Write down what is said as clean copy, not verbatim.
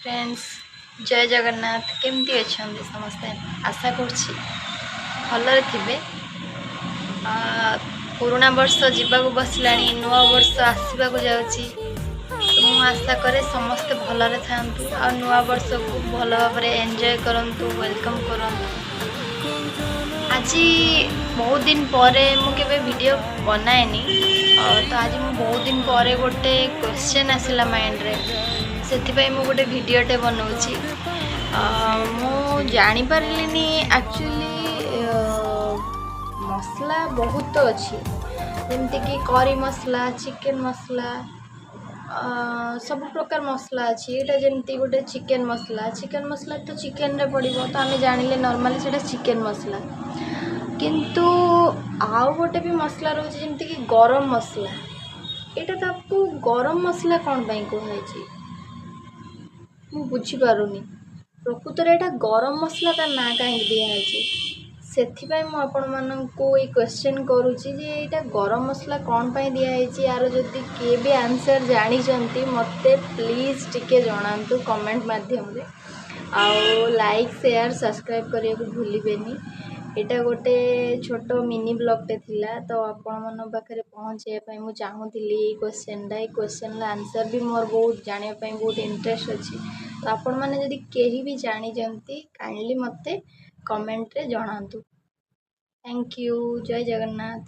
Friends जय जगन्नाथ केमती अच्छा समस्ते आशा करुँची भलरे थे। पुराणा वर्ष जावाक बसला नुआ वर्ष आसवाक जाऊँगी तो मु आशा करे समस्ते भलरे था नुआ वर्ष को भल भाव एंजॉय करंतु वेलकम करंतु। आज बहुत दिन पर मुझे वीडियो बनाएनी तो आज मु बहुत दिन पर गोटे क्वेश्चन आसला माइंड रे से मु गोटे वीडियोटे बनाऊँगी। मु जानी पारलिनी एक्चुअली मसला बहुत अच्छी जमती कि करी मसला चिकेन मसला सब प्रकार मसला अच्छी। यहाँ जमती गोटे चिकेन मसला तो चिकेन रे पड़ो तो आम जानिले नॉर्मली से चिकेन मसला किंतु आउ गोटे भी मसला रोचे जमती कि गरम मसला। यहाँ तो आपको गरम मसला कौन पाई कहुई मु बुझीपारुनी प्रकृतर यहाँ गरम मसला तार ना कहीं दिखाई से आपण मानू ये क्वेश्चन करुँची जे यहाँ गरम मसला कौन पाई दिखाई यार जदि किए भी आंसर जानी मत प्लीज टिके जनातु कमेंट माध्यम रे आउ लाइक शेयर सब्सक्राइब करने को भूलिबेनी। यहाँ गोटे छोट मिनी ब्लॉगटे थिला तो आपण मन पाखे पहुँचाई मुझे चाहूली क्वेश्चन आंसर भी मोर बहुत जानापी बहुत इंटरेस्ट अच्छी तो आपण मैंने जदि कहीं भी जानी काइंडली मते कमेंट रे जनातु। थैंक यू जय जगन्नाथ।